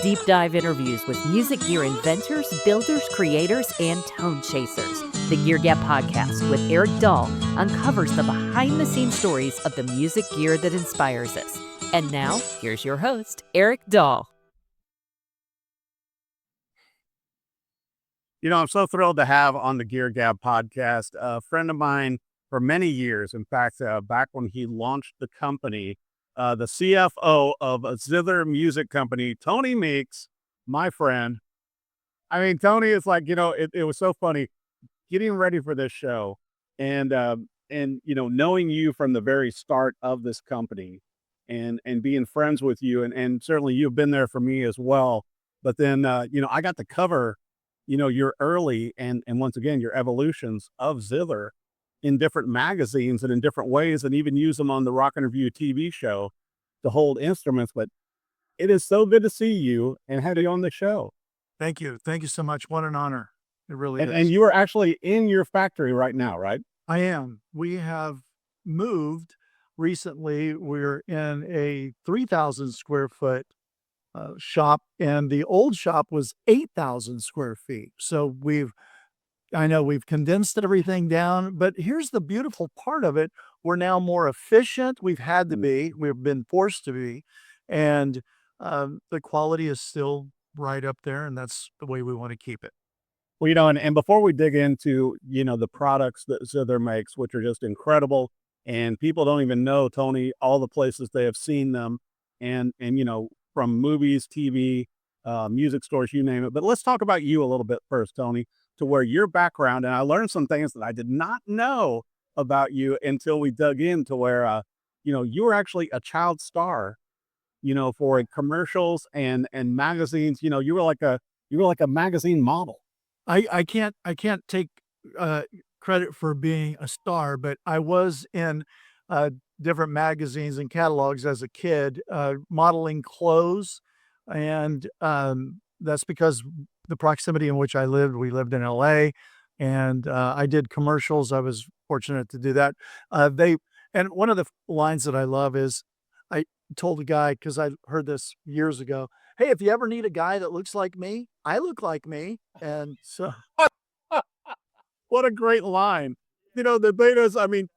Deep dive interviews with music gear inventors, builders, creators, and tone chasers. The Gear Gab Podcast with Eric Dahl uncovers the behind-the-scenes stories of the music gear that inspires us. And now, here's your host, Eric Dahl. I'm so thrilled to have on the Gear Gab Podcast a friend of mine for many years. In fact, back when he launched the company, the CFO of Zither Music Company, Tony Meeks, my friend. I mean, Tony is like, it was so funny getting ready for this show and knowing you from the very start of this company and being friends with you. And certainly you've been there for me as well. But then, I got to cover your early and once again, your evolutions of Zither in different magazines and in different ways, and even use them on the Rock and Review TV show to hold instruments. But it is so good to see you and have you on the show. Thank you. Thank you so much. What an honor. It really is. And you are actually in your factory right now, right? I am. We have moved recently. We're in a 3,000 square foot shop, and the old shop was 8,000 square feet. So I know we've condensed everything down, but here's the beautiful part of it. We're now more efficient. We've had to be, we've been forced to be, and the quality is still right up there, and that's the way we want to keep it. Well, and before we dig into, the products that Zither makes, which are just incredible, and people don't even know, Tony, all the places they have seen them, and from movies, TV, music stores, you name it. But let's talk about you a little bit first, Tony, to where your background, and I learned some things that I did not know about you until we dug into where, you were actually a child star, for commercials and magazines. You were like a magazine model. I can't take credit for being a star, but I was in different magazines and catalogs as a kid, modeling clothes, and that's because the proximity in which I lived. We lived in LA, and I did commercials. I was fortunate to do that. And one of the lines that I love is, I told a guy, because I heard this years ago, hey, if you ever need a guy that looks like me, I look like me. And so what a great line. The betas, I mean,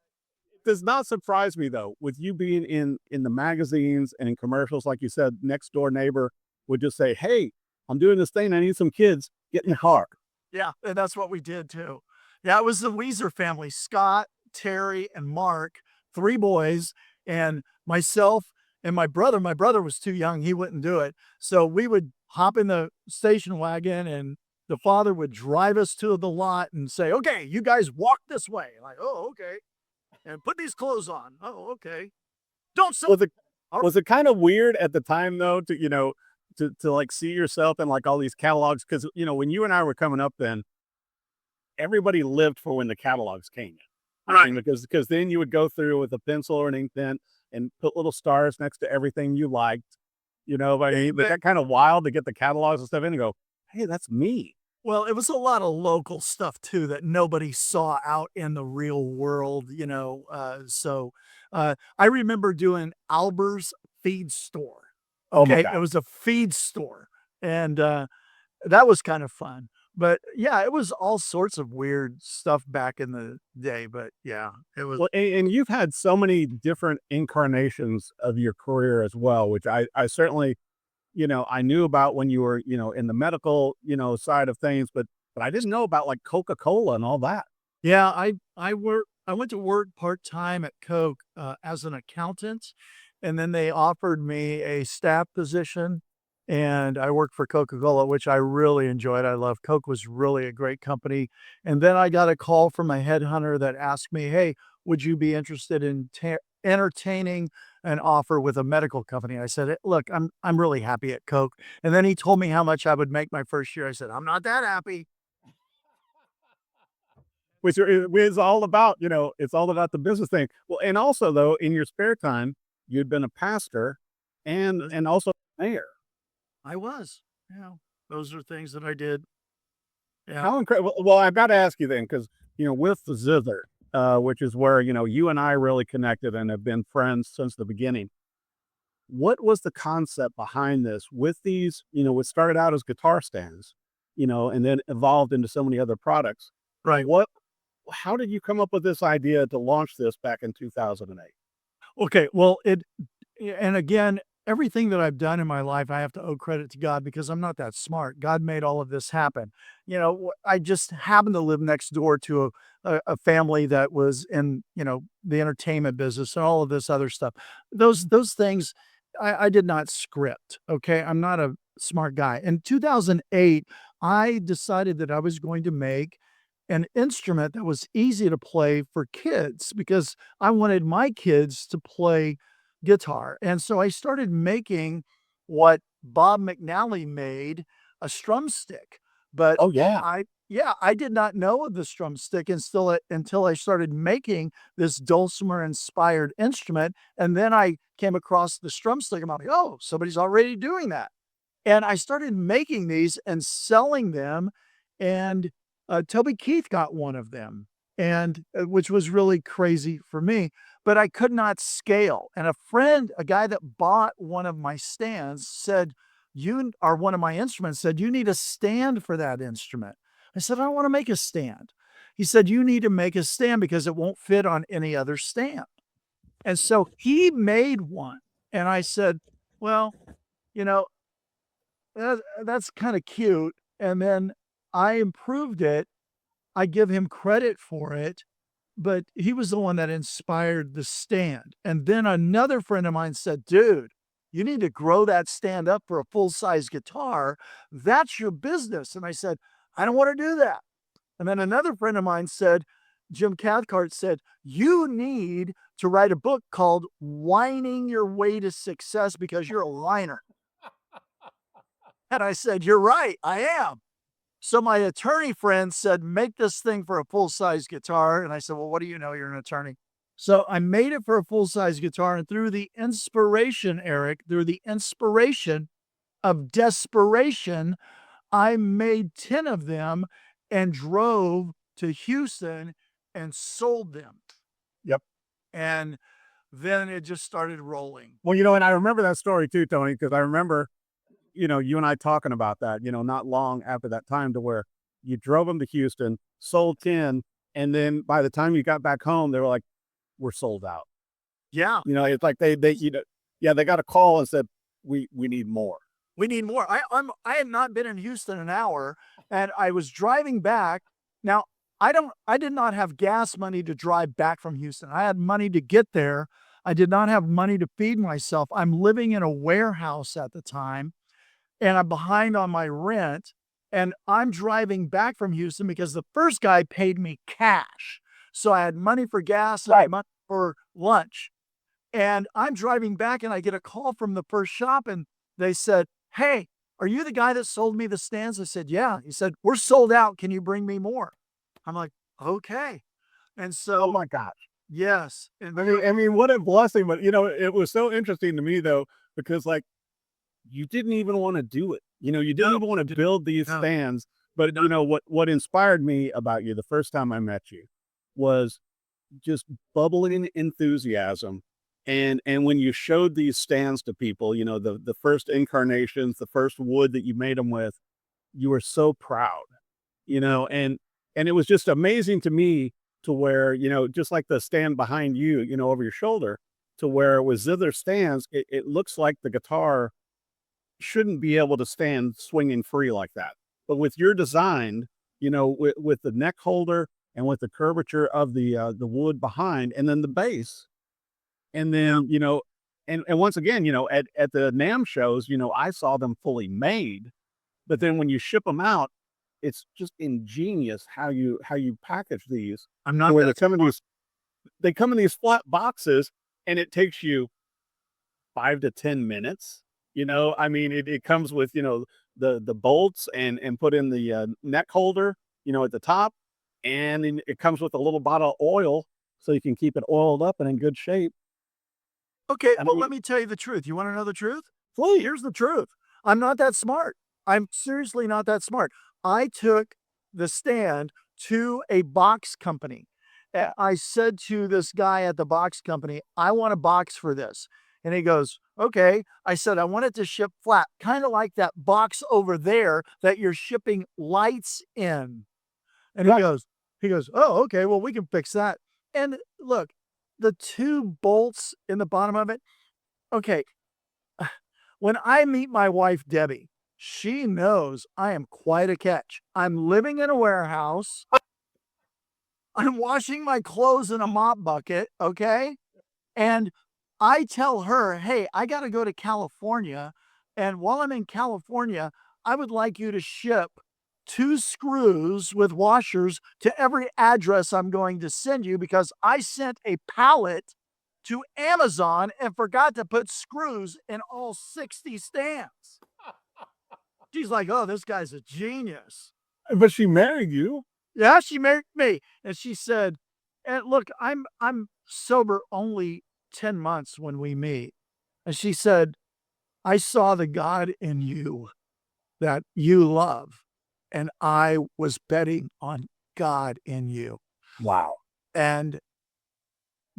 it does not surprise me though, with you being in the magazines and in commercials. Like you said, next door neighbor would just say, hey, I'm doing this thing. I need some kids. Get in the car. Yeah, and that's what we did too. Yeah, it was the Weezer family, Scott, Terry, and Mark, 3 boys, and myself and my brother. My brother was too young. He wouldn't do it. So we would hop in the station wagon, and the father would drive us to the lot and say, okay, you guys walk this way. Like, oh, okay. And put these clothes on. Oh, okay. Don't sell. Was it kind of weird at the time though, to like see yourself in like all these catalogs? Because, when you and I were coming up then, everybody lived for when the catalogs came in. Right. Because then you would go through with a pencil or an ink pen and put little stars next to everything you liked, but it got kind of wild to get the catalogs and stuff in and go, hey, that's me. Well, it was a lot of local stuff too that nobody saw out in the real world, So I remember doing Alber's feed store. Oh my Okay, God. it was a feed store, and that was kind of fun. But yeah, it was all sorts of weird stuff back in the day. But yeah, it was. Well, and you've had so many different incarnations of your career as well, which I certainly, I knew about when you were, in the medical, side of things, but I didn't know about like Coca-Cola and all that. Yeah, I went to work part-time at Coke as an accountant, and then they offered me a staff position, and I worked for Coca-Cola, which I really enjoyed. I love Coke, was really a great company. And then I got a call from a headhunter that asked me, hey, would you be interested in entertaining an offer with a medical company? I said, look, I'm really happy at Coke. And then he told me how much I would make my first year. I said, I'm not that happy. Which is all about, it's all about the business thing. Well, and also though, in your spare time, you'd been a pastor and also mayor. I was. Yeah, those are things that I did. Yeah. How incredible. Well, I've got to ask you then, because, with the Zither, which is where, you and I really connected and have been friends since the beginning. what was the concept behind this with these, what started out as guitar stands, and then evolved into so many other products. Right. How did you come up with this idea to launch this back in 2008? Okay. Well, and again, everything that I've done in my life, I have to owe credit to God because I'm not that smart. God made all of this happen. I just happened to live next door to a family that was in, the entertainment business and all of this other stuff. Those things I did not script. Okay. I'm not a smart guy. In 2008, I decided that I was going to make an instrument that was easy to play for kids because I wanted my kids to play guitar. And so I started making what Bob McNally made, a strum stick. But Oh yeah. I did not know of the strum stick until I started making this dulcimer inspired instrument. And then I came across the strum stick. I'm like, oh, somebody's already doing that. And I started making these and selling them. And Toby Keith got one of them, and which was really crazy for me. But I could not scale. And a guy that bought one of my stands said, one of my instruments said, you need a stand for that instrument. I said, I don't want to make a stand. He said, you need to make a stand because it won't fit on any other stand. And so he made one. And I said, well, you know, that's kind of cute. And then I improved it. I give him credit for it, but he was the one that inspired the stand. And then another friend of mine said, dude, you need to grow that stand up for a full-size guitar. That's your business. And I said, I don't want to do that. And then another friend of mine said, Jim Cathcart said, you need to write a book called Whining Your Way to Success because you're a whiner. And I said, you're right, I am. So my attorney friend said, make this thing for a full-size guitar. And I said, well, what do you know? You're an attorney. So I made it for a full-size guitar. And through the inspiration, Eric, through the inspiration of desperation, I made 10 of them and drove to Houston and sold them. Yep. And then it just started rolling. Well, and I remember that story too, Tony, because I remember, you and I talking about that, not long after that time to where you drove them to Houston, sold 10, and then by the time you got back home, they were like, we're sold out. Yeah. It's like they they got a call and said, we need more. We need more. I had not been in Houston an hour, and I was driving back. Now, I did not have gas money to drive back from Houston. I had money to get there. I did not have money to feed myself. I'm living in a warehouse at the time, and I'm behind on my rent, and I'm driving back from Houston because the first guy paid me cash. So I had money for gas and money for lunch. And I'm driving back, and I get a call from the first shop, and they said, hey, are you the guy that sold me the stands? I said, yeah. He said, we're sold out. Can you bring me more? I'm like, okay. And so, Oh my gosh. yes. And I mean, what a blessing. But, it was so interesting to me, though, because like, you didn't even want to do it. You didn't even want to build these stands. But, what inspired me about you the first time I met you was just bubbling enthusiasm. And when you showed these stands to people, the first incarnations, the first wood that you made them with, you were so proud, and it was just amazing to me to where, just like the stand behind you, over your shoulder, to where with Zither stands, it looks like the guitar shouldn't be able to stand swinging free like that. But with your design, with the neck holder and with the curvature of the wood behind, and then the base, and then, and once again, at the NAMM shows, I saw them fully made, but then when you ship them out, it's just ingenious how you package these. I'm not where that they come in these flat boxes, and it takes you 5 to 10 minutes. I mean, it comes with, the bolts and put in the neck holder, at the top, and then it comes with a little bottle of oil so you can keep it oiled up and in good shape. Okay, I well, mean, let me tell you the truth. You want to know the truth? please. Here's the truth. I'm not that smart. I'm seriously not that smart. I took the stand to a box company. I said to this guy at the box company, I want a box for this. And he goes, okay. I said, I want it to ship flat, kind of like that box over there that you're shipping lights in. And he goes, oh, okay, well, we can fix that. And look, the 2 bolts in the bottom of it. Okay. When I meet my wife, Debbie, she knows I am quite a catch. I'm living in a warehouse. I'm washing my clothes in a mop bucket. Okay. And I tell her, hey, I got to go to California. And while I'm in California, I would like you to ship 2 screws with washers to every address I'm going to send you because I sent a pallet to Amazon and forgot to put screws in all 60 stands. She's like, oh, this guy's a genius. But she married you. Yeah, she married me. And she said, and look, I'm sober only 10 months when we meet. And she said, I saw the God in you that you love. And I was betting on God in you. Wow. And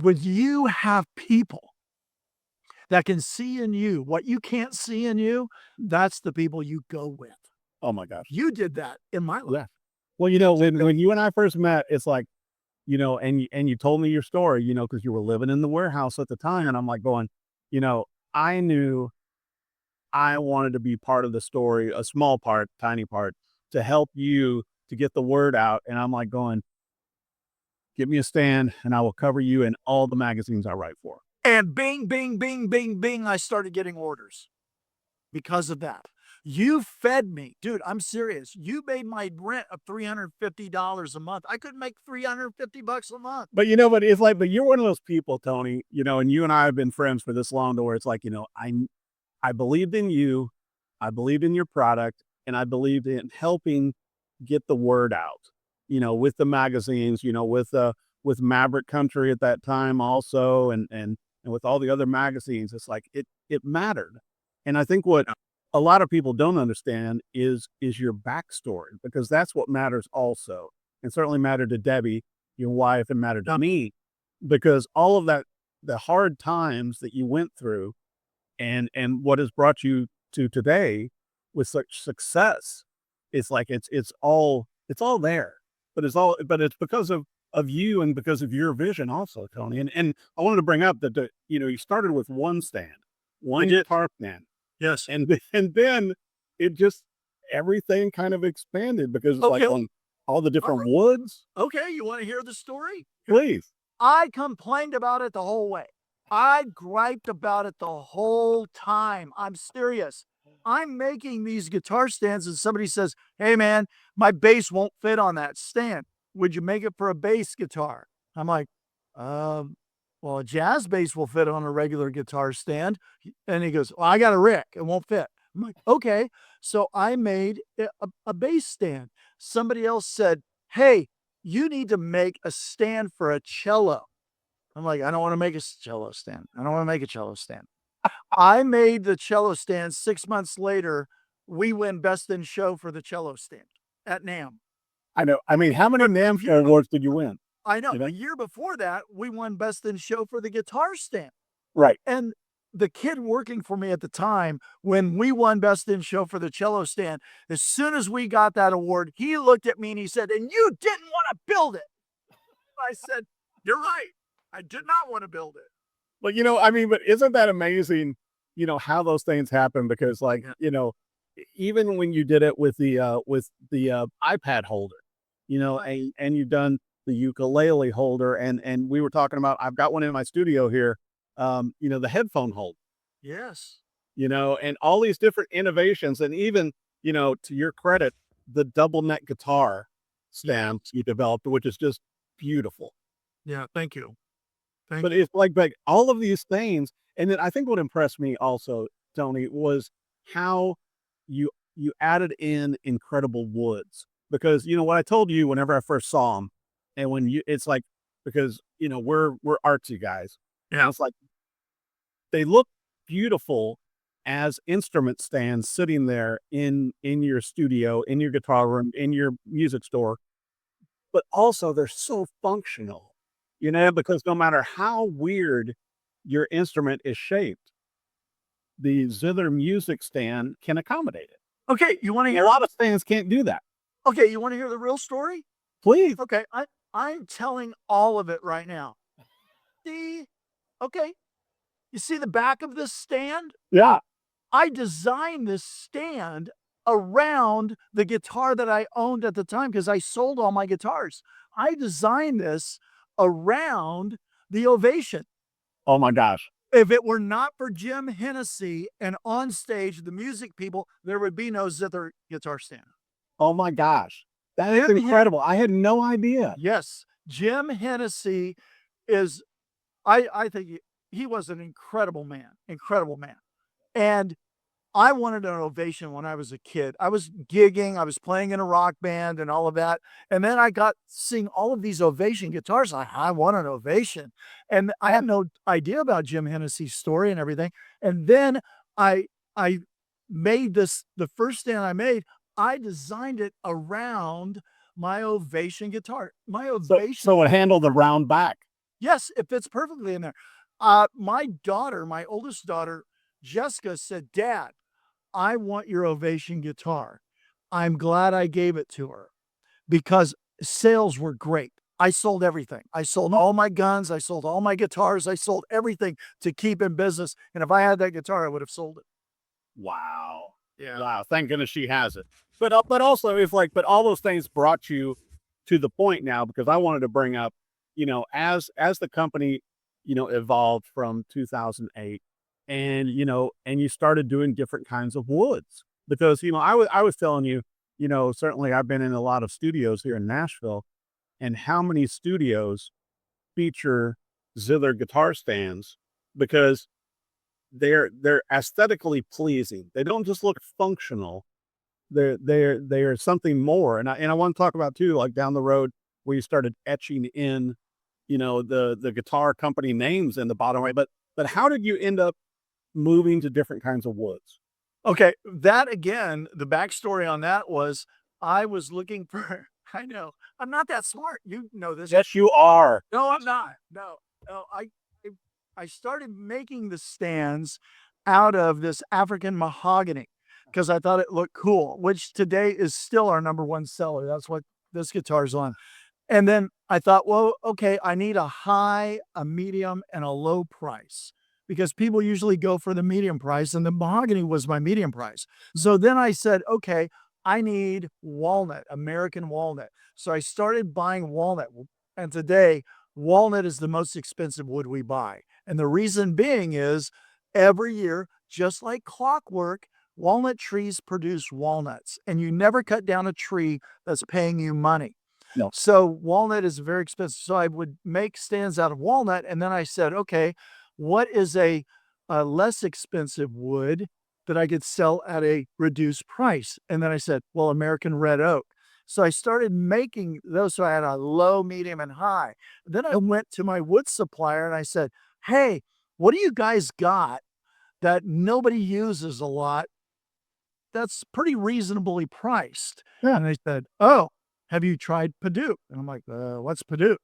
when you have people that can see in you what you can't see in you, that's the people you go with. Oh my gosh. You did that in my life. Yeah. Well, when you and I first met, it's like, and you told me your story, because you were living in the warehouse at the time. And I'm like going, I knew I wanted to be part of the story, a small part, tiny part, to help you to get the word out. And I'm like going, give me a stand and I will cover you in all the magazines I write for. And bing, bing, bing, bing, bing, I started getting orders because of that. You fed me. Dude, I'm serious. You made my rent of $350 a month. I couldn't make $350 a month. But it's like, but you're one of those people, Tony, and you and I have been friends for this long to where it's like, I believed in you, I believed in your product, and I believed in helping get the word out, with the magazines, with Maverick Country at that time also, and with all the other magazines. It's like, it mattered. And I think what a lot of people don't understand is your backstory, because that's what matters also. And certainly mattered to Debbie, your wife, and mattered to me, because all of that, the hard times that you went through and what has brought you to today with such success, it's like, it's all there, but it's because of you and because of your vision also, Tony. And I wanted to bring up that, you started with one guitar stand. Yes. And then it just, everything kind of expanded because it's like on all the different woods. Okay. You want to hear the story? Please. I complained about it the whole way. I griped about it the whole time. I'm serious. I'm making these guitar stands and somebody says, hey man, my bass won't fit on that stand. Would you make it for a bass guitar? I'm like, well, a jazz bass will fit on a regular guitar stand. And he goes, well, I got a Rick. It won't fit. I'm like, okay. So I made a bass stand. Somebody else said, hey, you need to make a stand for a cello. I'm like, I don't want to make a cello stand. I don't want to make a cello stand. I made the cello stand. 6 months later, we win Best in Show for the cello stand at NAMM. I know. I mean, how many NAMM awards did you win? I know. A year before that, we won Best in Show for the guitar stand. Right. And the kid working for me at the time, when we won Best in Show for the cello stand, as soon as we got that award, he looked at me and he said, and you didn't want to build it. I said, you're right. I did not want to build it. But, but isn't that amazing, how those things happen? Because even when you did it with the iPad holder, and you've done the ukulele holder, and we were talking about, I've got one in my studio here, the headphone holder. Yes. And all these different innovations, and even, to your credit, the double neck guitar stand you developed, which is just beautiful. Yeah. Thank you. But it's like all of these things. And then I think what impressed me also, Tony, was how you added in incredible woods. Because, what I told you whenever I first saw them, and it's like, because, we're artsy guys. Yeah. It's like, they look beautiful as instrument stands sitting there in your studio, in your guitar room, in your music store. But also they're so functional, because no matter how weird your instrument is shaped, the Zither music stand can accommodate it. Okay, you want to A hear? lot of stands can't do that. Okay, you want to hear the real story? Please. Okay, I'm telling all of it right now. Okay, you see the back of this stand? Yeah. I designed this stand around the guitar that I owned at the time because I sold all my guitars. I designed this around the Ovation. Oh my gosh. If it were not for Jim Hennessy and on stage, the music people, there would be no Zither guitar stand. Oh my gosh. That is incredible. I had no idea. Yes. Jim Hennessy is, I think he was an incredible man, incredible man. And I wanted an Ovation when I was a kid. I was gigging, I was playing in a rock band and all of that. And then I got seeing all of these Ovation guitars. I want an Ovation. And I had no idea about Jim Hennessy's story and everything. And then I made this, the first stand I made, I designed it around my Ovation guitar. My Ovation. So it handled the round back. Yes, it fits perfectly in there. My daughter, my oldest daughter, Jessica, said, "Dad, I want your Ovation guitar." I'm glad I gave it to her because sales were great. I sold everything. I sold all my guns. I sold all my guitars. I sold everything to keep in business. And if I had that guitar, I would have sold it. Wow. Yeah. Wow. Thank goodness she has it. But also if but all those things brought you to the point now, because I wanted to bring up, as the company, evolved from 2008 and, and you started doing different kinds of woods because, I was telling you, certainly I've been in a lot of studios here in Nashville, and how many studios feature Zither guitar stands because they're aesthetically pleasing. They don't just look functional. They're something more. And I want to talk about too, like down the road where you started etching in, the guitar company names in the bottom right. But how did you end up moving to different kinds of woods? Okay, that again, the backstory on that was I was looking for, I know, I'm not that smart. You know this. Yes, you are. No, I'm not. No, I started making the stands out of this African mahogany because I thought it looked cool, which today is still our #1 seller. That's what this guitar's on. And then I thought, well, okay, I need a high, a medium, and a low price because people usually go for the medium price, and the mahogany was my medium price. So then I said, okay, I need walnut, American walnut. So I started buying walnut. And today, walnut is the most expensive wood we buy. And the reason being is every year, just like clockwork, walnut trees produce walnuts, and you never cut down a tree that's paying you money. No. So walnut is very expensive. So I would make stands out of walnut. And then I said, okay, what is a less expensive wood that I could sell at a reduced price? And then I said, well, American red oak. So I started making those. So I had a low, medium, and high. Then I went to my wood supplier and I said, hey, what do you guys got that nobody uses a lot that's pretty reasonably priced? Yeah. And they said, oh, have you tried Purdue? And I'm like, what's Purdue?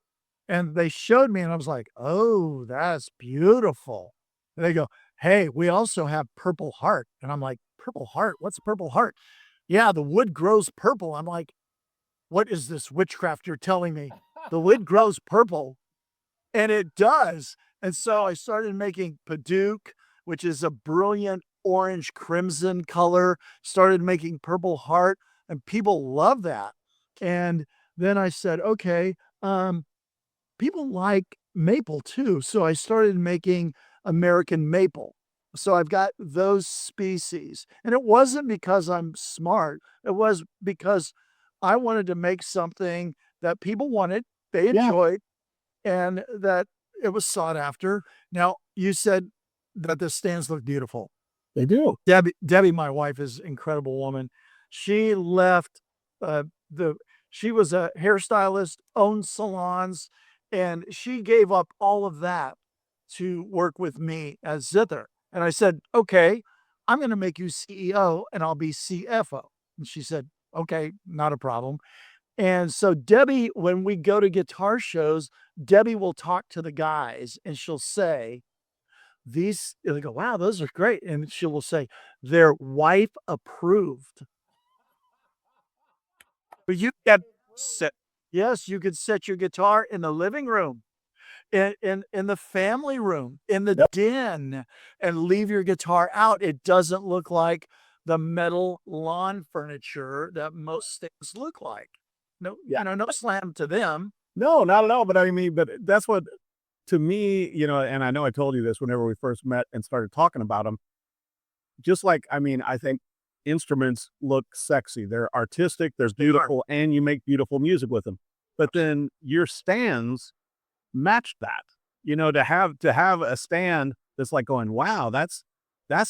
And they showed me and I was like, oh, that's beautiful. And they go, hey, we also have Purple Heart. And I'm like, Purple Heart? What's Purple Heart? Yeah, the wood grows purple. I'm like, what is this witchcraft you're telling me? The wood grows purple. And it does. And so I started making Paduke, which is a brilliant orange crimson color, started making Purple Heart, and people love that. And then I said, okay, people like maple too. So I started making American maple. So I've got those species. And it wasn't because I'm smart. It was because I wanted to make something that people wanted, they enjoyed, and that it was sought after. Now, you said that the stands look beautiful. They do. Debbie, my wife, is an incredible woman. She left she was a hairstylist, owned salons, and she gave up all of that to work with me as Zither. And I said, okay, I'm going to make you CEO and I'll be CFO. And she said, okay, not a problem. And so Debbie, when we go to guitar shows, Debbie will talk to the guys and she'll say, they go, wow, those are great. And she will say, they're wife approved. But you get set. Yes, you could set your guitar in the living room, in the family room, in the den, and leave your guitar out. It doesn't look like the metal lawn furniture that most things look like. No, no slam to them. No, not at all. But I mean, but that's what, to me, and I know I told you this whenever we first met and started talking about them. Just like, I mean, I think instruments look sexy. They're artistic, they're beautiful, and you make beautiful music with them. But then your stands match that. To have a stand that's like going, wow, that's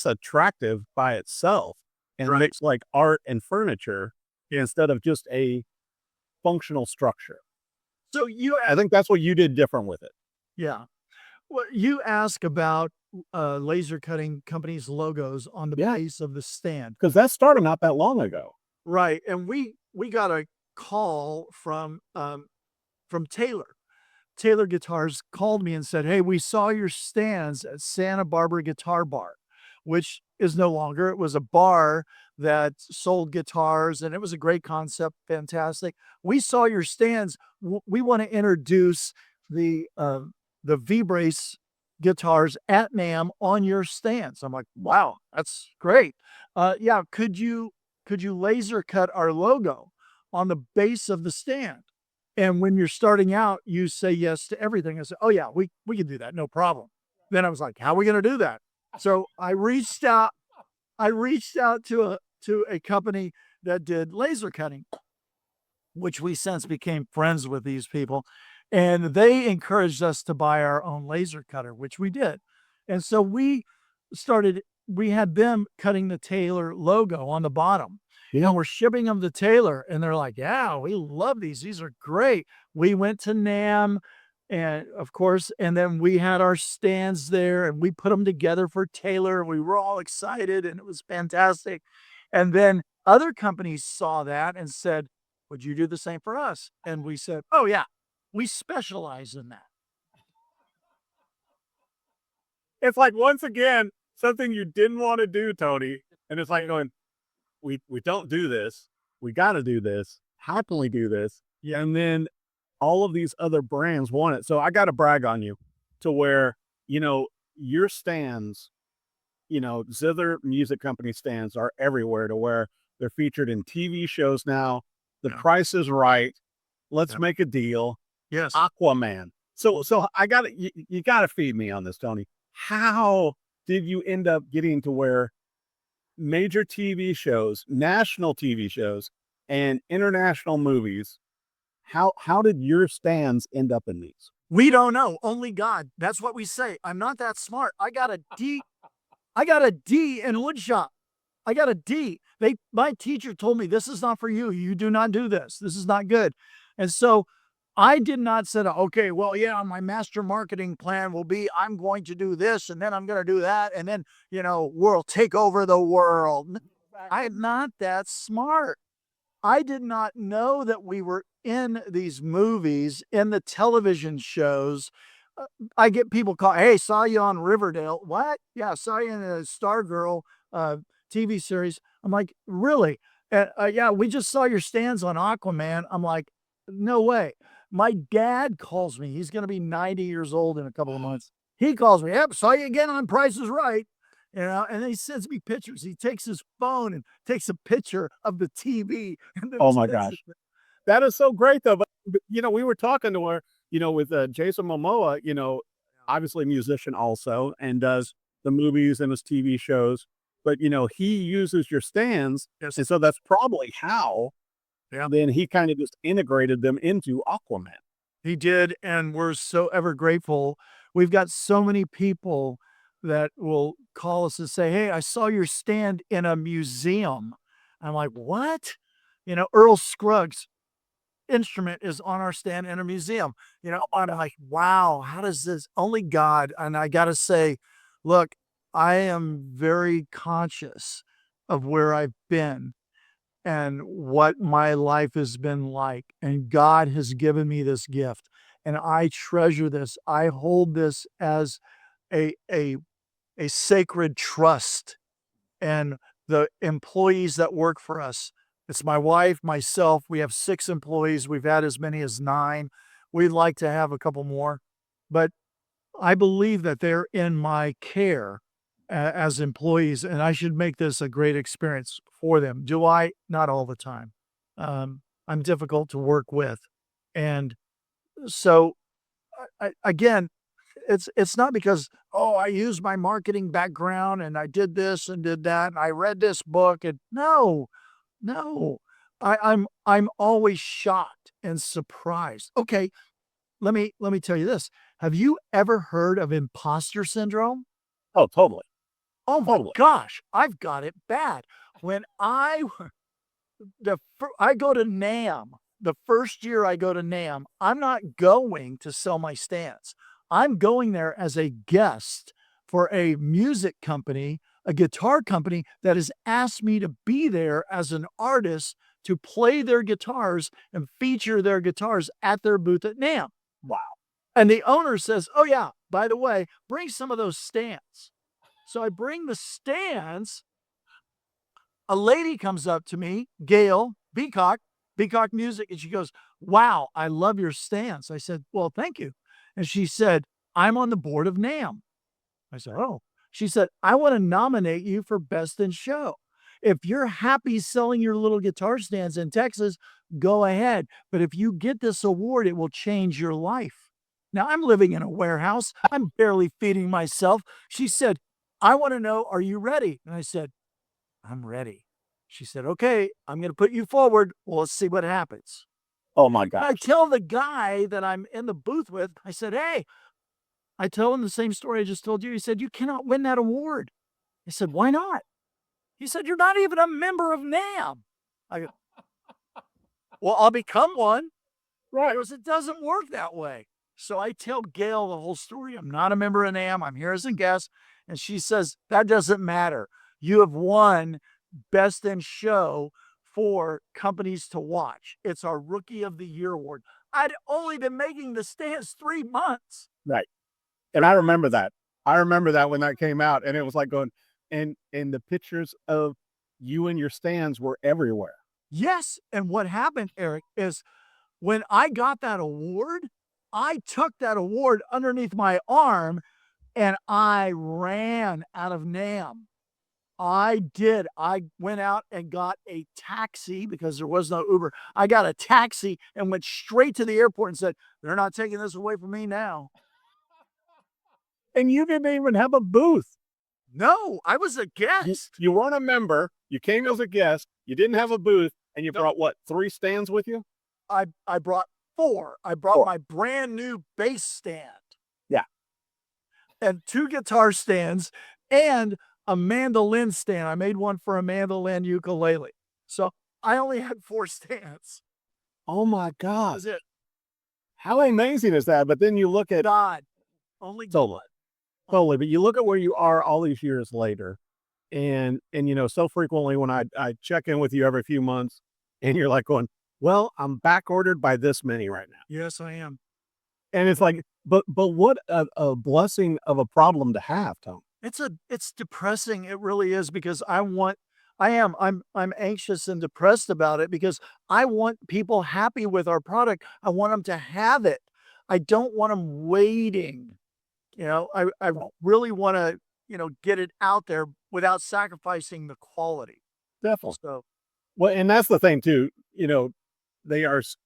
attractive by itself, and looks like art and furniture instead of just a functional structure. So I think that's what you did different with it. Yeah. Well, you ask about laser cutting companies' logos on the base of the stand. Because that started not that long ago. Right. And we got a call from Taylor. Taylor Guitars called me and said, hey, we saw your stands at Santa Barbara Guitar Bar, which is no longer. It was a bar that sold guitars, and it was a great concept, fantastic. We saw your stands. We want to introduce the V-Brace guitars at NAMM on your stands. I'm like, wow, that's great. Yeah, could you laser cut our logo on the base of the stand? And when you're starting out, you say yes to everything. I said, oh yeah, we can do that, no problem. Then I was like, how are we going to do that? So I reached out to a company that did laser cutting, which we since became friends with these people. And they encouraged us to buy our own laser cutter, which we did. And so we had them cutting the Taylor logo on the bottom. And we're shipping them to Taylor, and they're like, yeah, we love these. These are great. We went to NAMM, and of course, and then we had our stands there, and we put them together for Taylor. We were all excited, and it was fantastic. And then other companies saw that and said, would you do the same for us? And we said, oh yeah, we specialize in that. It's like, once again, something you didn't want to do, Tony. And it's like going, we don't do this. We got to do this. How can we do this? Yeah. And then all of these other brands want it. So I got to brag on you to where, your stands, Zither Music Company stands are everywhere, to where they're featured in TV shows now. The price is right. Let's make a deal. Yes. Aquaman. So you got to feed me on this, Tony. How did you end up getting to where major TV shows, national TV shows, and international movies, how did your stands end up in these? We don't know. Only God. That's what we say. I'm not that smart. I got a D in woodshop. I got a D. My teacher told me, this is not for you. You do not do this. This is not good. And so I did not say, okay, well, yeah, my master marketing plan will be, I'm going to do this, and then I'm going to do that, and then, we'll take over the world. I'm not that smart. I did not know that we were in these movies, in the television shows. I get people call, hey, saw you on Riverdale. What? Yeah, saw you in a Stargirl TV series. I'm like, really? Yeah, we just saw your stands on Aquaman. I'm like, no way. My dad calls me. He's going to be 90 years old in a couple of months. He calls me, yep, saw you again on Price is Right. And then he sends me pictures. He takes his phone and takes a picture of the TV. Oh my gosh. That is so great though. But we were talking to her, with Jason Momoa, obviously a musician also, and does the movies and his TV shows. But, he uses your stands. Yes. And so that's probably how then he kind of just integrated them into Aquaman. He did, and we're so ever grateful. We've got so many people that will call us and say, hey, I saw your stand in a museum. I'm like, what? Earl Scruggs' instrument is on our stand in a museum. And I'm like, wow, how does this? Only God. And I got to say, look, I am very conscious of where I've been and what my life has been like. And God has given me this gift, and I treasure this. I hold this as a a sacred trust. And the employees that work for us, it's my wife, myself. We have 6 employees. We've had as many as 9. We'd like to have a couple more, but I believe that they're in my care as employees, and I should make this a great experience for them. Do I? Not all the time. I'm difficult to work with. And so, again, it's not because, oh, I used my marketing background and I did this and did that and I read this book and no, no. I'm always shocked and surprised. Okay, let me tell you this. Have you ever heard of imposter syndrome? Oh, totally. Oh my Totally. gosh, I've got it bad. When I go to NAMM, the first year I go to NAMM, I'm not going to sell my stands. I'm going there as a guest for a music company, a guitar company that has asked me to be there as an artist to play their guitars and feature their guitars at their booth at NAMM. Wow. And the owner says, oh yeah, by the way, bring some of those stands. So I bring the stands. A lady comes up to me, Gail Beacock Music, and she goes, wow, I love your stands. I said, well, thank you. And she said, I'm on the board of NAMM. I said, oh. She said, I want to nominate you for Best in Show. If you're happy selling your little guitar stands in Texas, go ahead. But if you get this award, it will change your life. Now, I'm living in a warehouse. I'm barely feeding myself. She said, I want to know, are you ready? And I said, I'm ready. She said, okay, I'm going to put you forward. Well, let's see what happens. Oh my And I gosh. tell the guy that I'm in the booth with, I said, hey, I tell him the same story I just told you. He said, you cannot win that award. I said, why not? He said, you're not even a member of NAMM. I go, well, I'll become one. Right. He goes, it doesn't work that way. So I tell Gail the whole story. I'm not a member of NAMM. I'm here as a guest. And she says, that doesn't matter. You have won Best in Show for companies to watch. It's our Rookie of the Year award. I'd only been making the stands 3 months. Right. And I remember that. I remember that when that came out, and it was like going, and the pictures of you and your stands were everywhere. Yes. And what happened, Eric, is when I got that award, I took that award underneath my arm and I ran out of NAMM. I did. I went out and got a taxi because there was no Uber. I got a taxi and went straight to the airport and said, they're not taking this away from me now. And you didn't even have a booth. No, I was a guest. You weren't a member. You came as a guest. You didn't have a booth, and you brought what, 3 stands with you? I brought 4. I brought 4. my brand new bass stand. Yeah. And 2 guitar stands and a mandolin stand. I made one for a mandolin ukulele. So I only had 4 stands. Oh my That God. was it. How amazing is that? But then you look at God. Only Totally. Totally. But you look at where you are all these years later, and you know, so frequently when I check in with you every few months, and you're like going, well, I'm back ordered by this many right now. Yes, I am. And it's like, but what a blessing of a problem to have, Tom. It's depressing. It really is because I'm anxious and depressed about it because I want people happy with our product. I want them to have it. I don't want them waiting. You know, I really want to, get it out there without sacrificing the quality. Definitely. So, Well, and that's the thing too, it's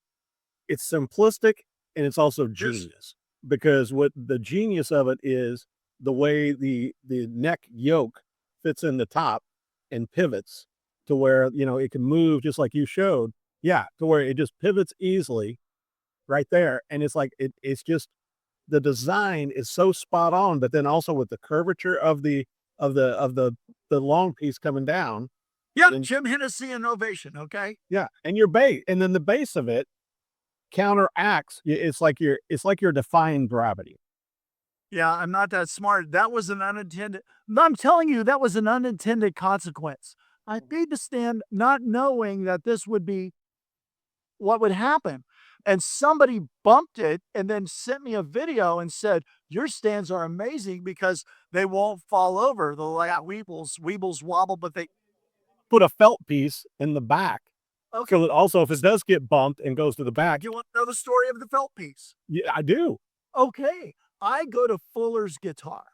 simplistic and it's also genius, because what the genius of it is the way the neck yoke fits in the top and pivots to where, it can move just like you showed. Yeah. To where it just pivots easily right there. And it's like, it's just, the design is so spot on, but then also with the curvature of the long piece coming down. yeah, Then- Jim Hennessy and Ovation. Okay. Yeah. And your base, and then the base of it counteracts. It's like you're defying gravity. Yeah, I'm not that smart. That was an unintended. I'm telling you, that was an unintended consequence. I made the stand not knowing that this would be what would happen. And somebody bumped it and then sent me a video and said, your stands are amazing because they won't fall over. They're like weebles wobble, but they Put a felt piece in the back. okay. So that also if it does get bumped and goes to the back. You want to know the story of the felt piece? Yeah, I do. Okay. I go to Fuller's Guitar.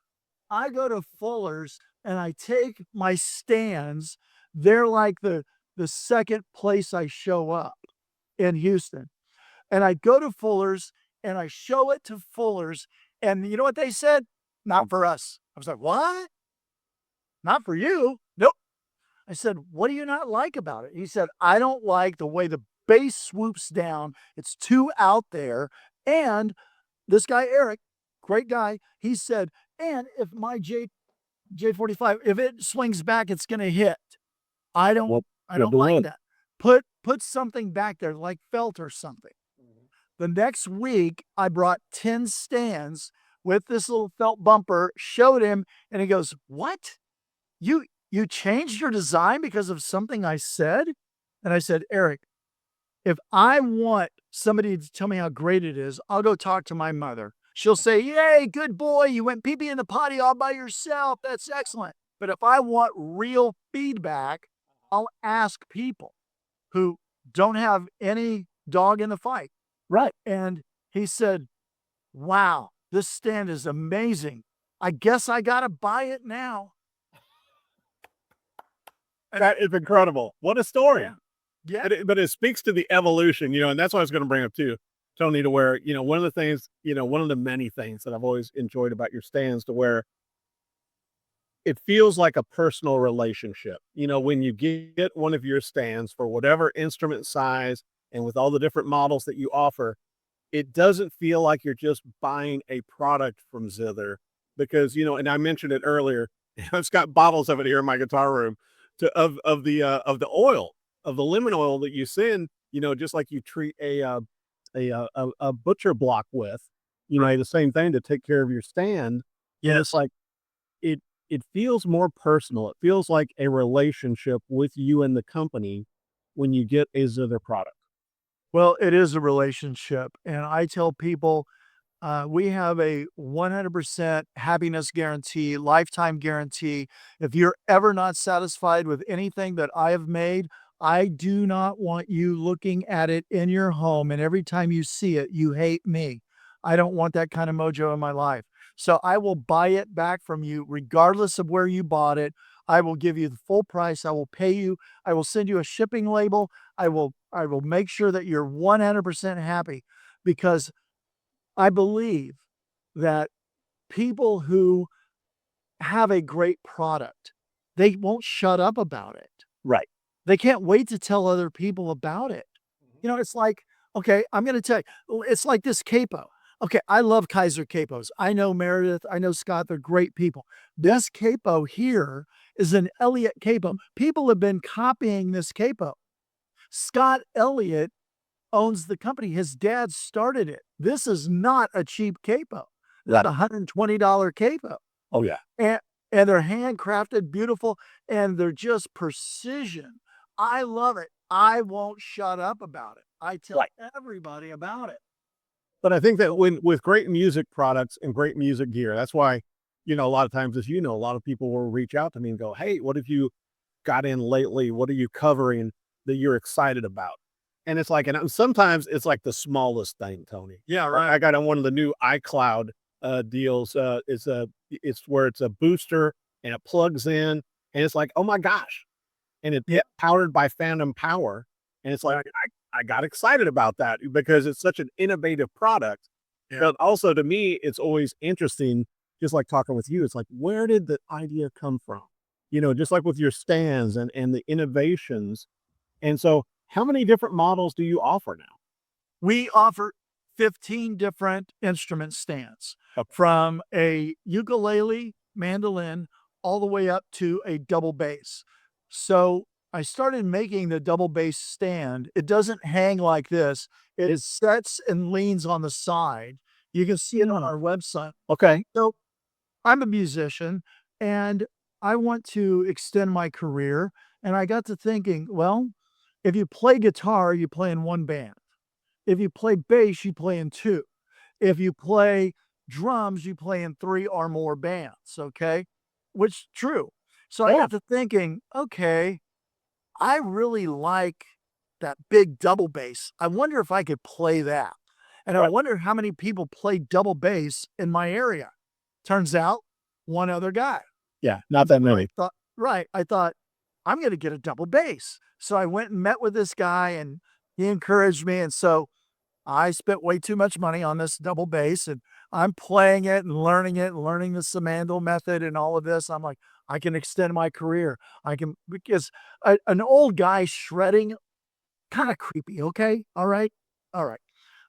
I go to Fuller's and I take my stands. They're like the second place I show up in Houston. And I go to Fuller's and I show it to Fuller's. And you know what they said? Not for us. I was like, what? Not for you? Nope. I said, what do you not like about it? He said, I don't like the way the bass swoops down. It's too out there. And this guy, Eric, great guy, he said, and if my J45, if it swings back, it's going to hit. I don't, Well, I don't like that. Put something back there like felt or something. The next week, I brought 10 stands with this little felt bumper, showed him, and he goes, what? You changed your design because of something I said? And I said, Eric, if I want somebody to tell me how great it is, I'll go talk to my mother. She'll say, yay, good boy, you went pee-pee in the potty all by yourself. That's excellent. But if I want real feedback, I'll ask people who don't have any dog in the fight. right. And he said, wow, this stand is amazing. I guess I got to buy it now. That is incredible. What a story. Yeah. But it speaks to the evolution, and that's what I was going to bring up too, Tony, to where, one of the things, one of the many things that I've always enjoyed about your stands to where it feels like a personal relationship. When you get one of your stands for whatever instrument size and with all the different models that you offer, it doesn't feel like you're just buying a product from Zither because, and I mentioned it earlier, I've got bottles of it here in my guitar room of the oil, of the lemon oil that you send, just like you treat a butcher block with, the same thing to take care of your stand. Yeah. And it's like, it feels more personal. It feels like a relationship with you and the company when you get a Zither product. Well, it is a relationship. And I tell people we have a 100% happiness guarantee, lifetime guarantee. If you're ever not satisfied with anything that I have made, I do not want you looking at it in your home. And every time you see it, you hate me. I don't want that kind of mojo in my life. So I will buy it back from you, regardless of where you bought it. I will give you the full price. I will pay you. I will send you a shipping label. I will make sure that you're 100% happy because I believe that people who have a great product, they won't shut up about it. Right. They can't wait to tell other people about it. It's like, okay, I'm going to tell you, it's like this capo. Okay, I love Kaiser capos. I know Meredith, I know Scott, they're great people. This capo here is an Elliott capo. People have been copying this capo. Scott Elliott owns the company. His dad started it. This is not a cheap capo. That's a $120 capo. Oh yeah. And they're handcrafted, beautiful, and they're just precision. I love it. I won't shut up about it. I tell everybody about it. But I think that with great music products and great music gear, that's why, a lot of times, as a lot of people will reach out to me and go, hey, what have you got in lately? What are you covering that you're excited about? And it's like, and sometimes it's like the smallest thing, Tony. Yeah, right. I got on one of the new iCloud deals. It's where it's a booster and it plugs in and it's like, oh my gosh. And it's powered by Phantom Power. And it's like, I got excited about that because it's such an innovative product. Yeah. But also to me, it's always interesting, just like talking with you. It's like, where did the idea come from? Just like with your stands and the innovations. And so how many different models do you offer now? We offer 15 different instrument stands from a ukulele, mandolin, all the way up to a double bass. So I started making the double bass stand. It doesn't hang like this. It sets and leans on the side. You can see it on our website. Okay. So I'm a musician and I want to extend my career. And I got to thinking, well, if you play guitar, you play in one band. If you play bass, you play in two. If you play drums, you play in three or more bands, okay? Which is true. So I Yeah. got to thinking, okay, I really like that big double bass. I wonder if I could play that. And I Right. wonder how many people play double bass in my area. Turns out, one other guy. Yeah, not that many. I thought, I'm going to get a double bass. So I went and met with this guy and he encouraged me. And so I spent way too much money on this double bass and I'm playing it and learning the Samandel method and all of this. I'm like, I can extend my career. I can, because an old guy shredding, kind of creepy. Okay. All right. All right.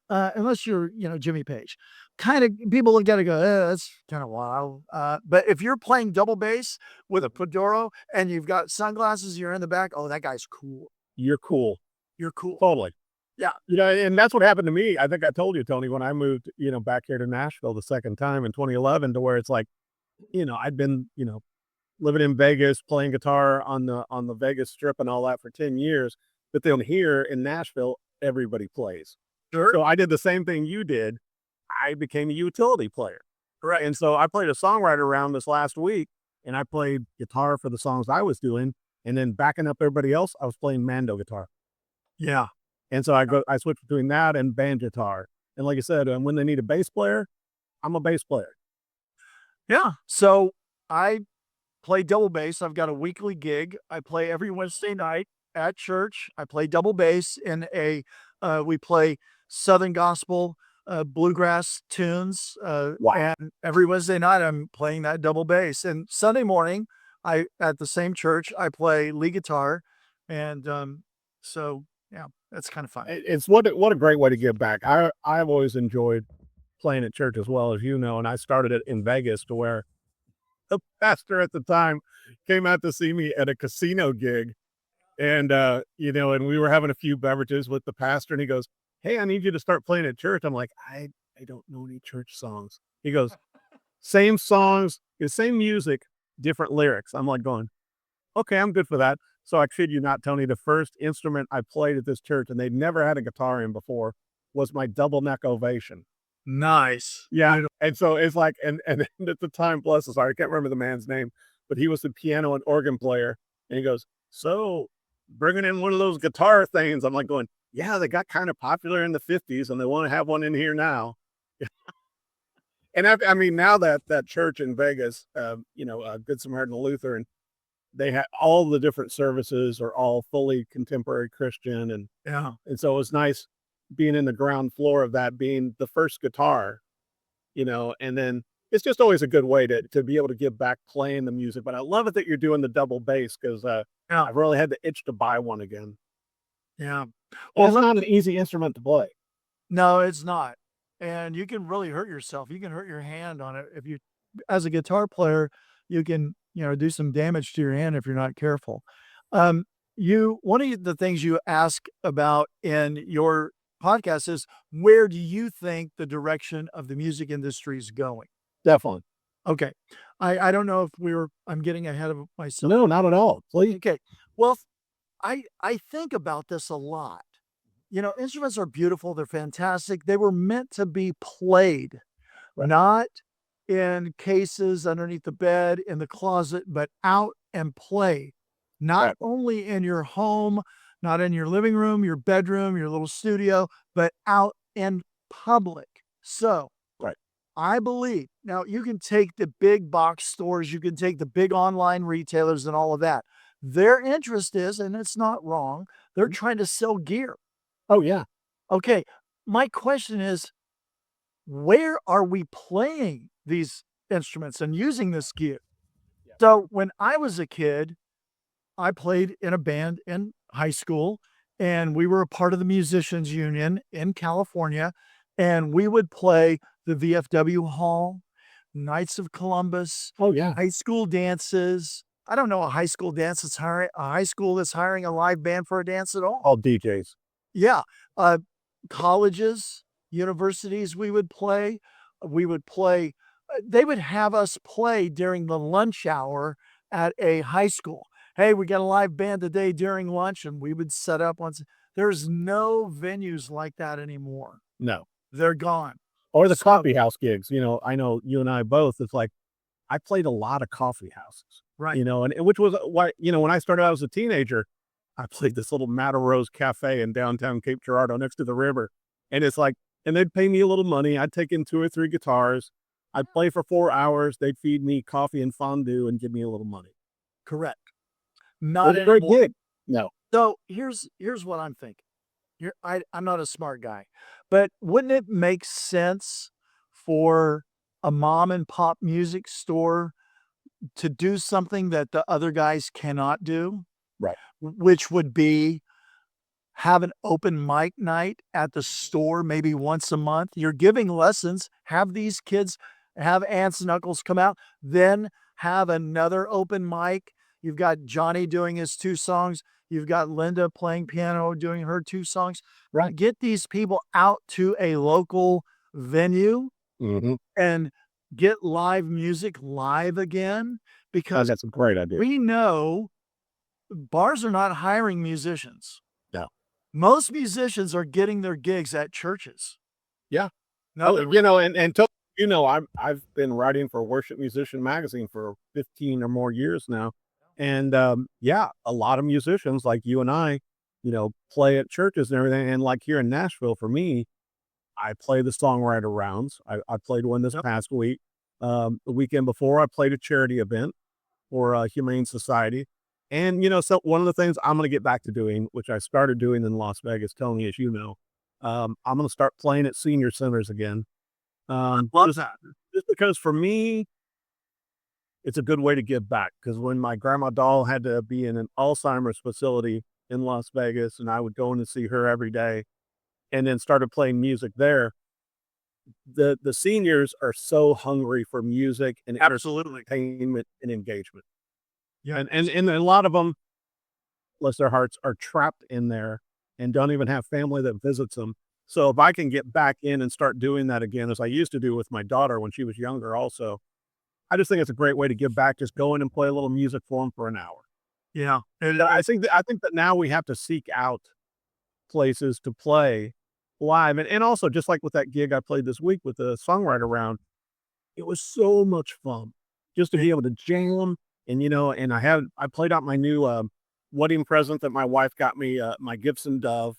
Unless you're, Jimmy Page, kind of people look at it and go, that's kind of wild. But if you're playing double bass with a fedora and you've got sunglasses, you're in the back. Oh, that guy's cool. You're cool. You're cool. Totally. Yeah. And that's what happened to me. I think I told you, Tony, when I moved, back here to Nashville the second time in 2011, to where it's like, I'd been, living in Vegas, playing guitar on the Vegas Strip and all that for 10 years. But then here in Nashville, everybody plays. Sure. So I did the same thing you did. I became a utility player. Right. And so I played a songwriter round this last week, and I played guitar for the songs I was doing. And then backing up everybody else, I was playing Mando guitar. Yeah. And so I switched between that and band guitar. And like I said, when they need a bass player, I'm a bass player. Yeah. So I play double bass. I've got a weekly gig. I play every Wednesday night at church. I play double bass in we play Southern gospel, bluegrass tunes. Wow. And every Wednesday night I'm playing that double bass. And Sunday morning, at the same church, I play lead guitar. And so yeah, that's kind of fun. It's what a great way to give back. I've always enjoyed playing at church as well, as you know, and I started it in Vegas, to where the pastor at the time came out to see me at a casino gig. And, and we were having a few beverages with the pastor, and he goes, "Hey, I need you to start playing at church." I'm like, I don't know any church songs. He goes, "Same songs, same music, different lyrics." I'm like going, okay, I'm good for that. So I kid you not, Tony, the first instrument I played at this church, and they'd never had a guitar in before, was my double neck ovation. Nice. Yeah. And so it's like, and at the time, bless his heart, I can't remember the man's name, but he was the piano and organ player. And he goes, "So bringing in one of those guitar things." I'm like going, yeah, they got kind of popular in the 50s and they want to have one in here now. And I mean, now that church in Vegas, Good Samaritan Lutheran, they had all the different services are all fully contemporary Christian. And Yeah. and so it was nice being in the ground floor of that, being the first guitar, and then it's just always a good way to be able to give back playing the music. But I love it that you're doing the double bass, because Yeah. I've really had the itch to buy one again. Yeah. Well, it's not an easy instrument to play. No, it's not. And you can really hurt yourself. You can hurt your hand on it. As a guitar player, you can, do some damage to your hand if you're not careful. One of the things you ask about in your podcast is, where do you think the direction of the music industry is going? Definitely. Okay. I don't know if I'm getting ahead of myself. No, not at all. Please. Okay. Well, I think about this a lot. Instruments are beautiful. They're fantastic. They were meant to be played, not in cases underneath the bed, in the closet, but out and play. Not Right. only in your home, not in your living room, your bedroom, your little studio, but out in public. So Right. I believe now you can take the big box stores, you can take the big online retailers and all of that. Their interest is, and it's not wrong, they're trying to sell gear. Oh, yeah. Okay. My question is, where are we playing these instruments and using this gear? Yeah. So when I was a kid, I played in a band in high school, and we were a part of the musicians union in California, and we would play the VFW Hall, Knights of Columbus, Oh, yeah. high school dances. I don't know a high school dance that's hiring a high school that's hiring a live band for a dance at all. All DJs. Yeah. Colleges, universities, we would play. They would have us play during the lunch hour at a high school. Hey, we got a live band today during lunch, and we would set up once. There's no venues like that anymore. No. They're gone. Or the So- coffee house gigs. I know you and I both. It's like I played a lot of coffee houses. Right. And which was why, when I started out as a teenager, I played this little Madder Rose Cafe in downtown Cape Girardeau next to the river. And it's like, and they'd pay me a little money. I'd take in 2 or 3 guitars. I'd play for 4 hours. They'd feed me coffee and fondue and give me a little money. Correct. It Not was a great anymore. gig. No. So here's what I'm thinking. I'm not a smart guy, but wouldn't it make sense for a mom and pop music store to do something that the other guys cannot do? Right. Which would be have an open mic night at the store maybe once a month. You're giving lessons, have these kids have aunts and uncles come out, then have another open mic. You've got Johnny doing his 2 songs. You've got Linda playing piano, doing her 2 songs. Right. Get these people out to a local venue Mm-hmm. and get live music live again, because That's a great idea. we know bars are not hiring musicians. No. Most musicians are getting their gigs at churches. Yeah. No, I've been writing for Worship Musician Magazine for 15 or more years now. And a lot of musicians like you and I, play at churches and everything. And like here in Nashville, for me, I play the songwriter rounds. I played one this past week. The weekend before, I played a charity event for Humane Society. And, so one of the things I'm going to get back to doing, which I started doing in Las Vegas, Tony, as you know, I'm going to start playing at senior centers again. love that. Just because for me, it's a good way to give back. Because when my grandma Dahl had to be in an Alzheimer's facility in Las Vegas, and I would go in to see her every day, and then started playing music there, the seniors are so hungry for music and Absolutely. entertainment and engagement. Yeah. And a lot of them, bless their hearts, are trapped in there and don't even have family that visits them. So if I can get back in and start doing that again, as I used to do with my daughter when she was younger also, I just think it's a great way to give back. Just go in and play a little music for them for an hour. Yeah. And I think that now we have to seek out places to play live. And also, just like with that gig I played this week with the songwriter round, it was so much fun just to be able to jam. And, and I played out my new wedding present that my wife got me, my Gibson Dove,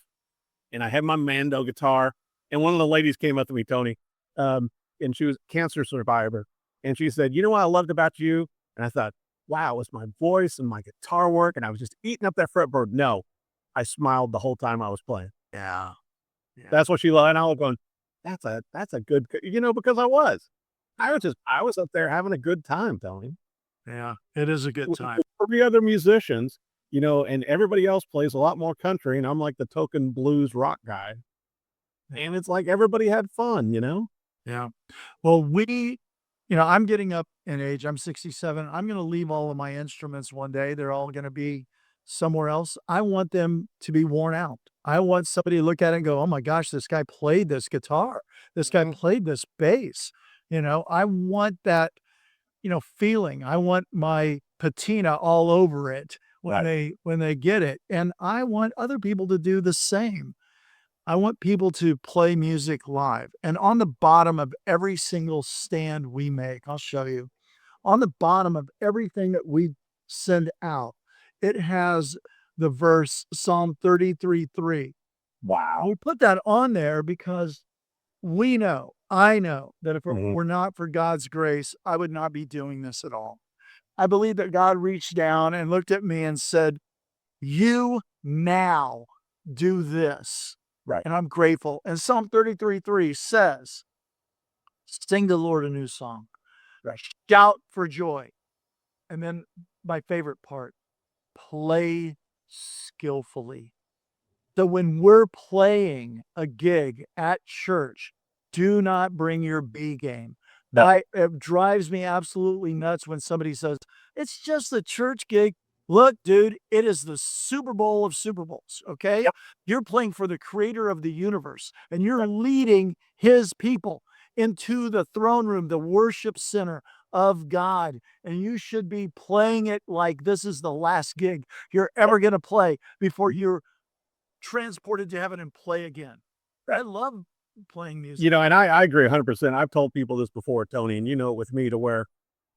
and I had my Mando guitar. And one of the ladies came up to me, Tony, and she was a cancer survivor. And she said, what I loved about you? And I thought, wow, it was my voice and my guitar work. And I was just eating up that fretboard. No, I smiled the whole time I was playing. Yeah. That's what she loved. And I was going, that's a good, because I was up there having a good time, Tony. Yeah. It is a good time. For the other musicians, and everybody else plays a lot more country, and I'm like the token blues rock guy. And it's like everybody had fun, Yeah. Well, I'm getting up in age. I'm 67. I'm going to leave all of my instruments one day. They're all going to be somewhere else. I want them to be worn out. I want somebody to look at it and go, oh my gosh, this guy played this guitar. This guy played this bass. I want that, feeling. I want my patina all over it when they get it. And I want other people to do the same. I want people to play music live. And on the bottom of every single stand we make, I'll show you, on the bottom of everything that we send out, it has the verse Psalm 33:3. Wow. We put that on there because I know that if it were not for God's grace, I would not be doing this at all. I believe that God reached down and looked at me and said, you now do this. Right. And I'm grateful. And Psalm 33:3 says, sing the Lord a new song. Right. Shout for joy. And then my favorite part, play skillfully. So when we're playing a gig at church, do not bring your B game. No. It drives me absolutely nuts when somebody says, it's just a church gig. Look, dude, it is the Super Bowl of Super Bowls, okay? Yep. You're playing for the creator of the universe, and you're leading his people into the throne room, the worship center of God. And you should be playing it like this is the last gig you're ever going to play before you're transported to heaven and play again. I love playing music. You know, and I agree 100%. I've told people this before, Tony, and you know it with me, to where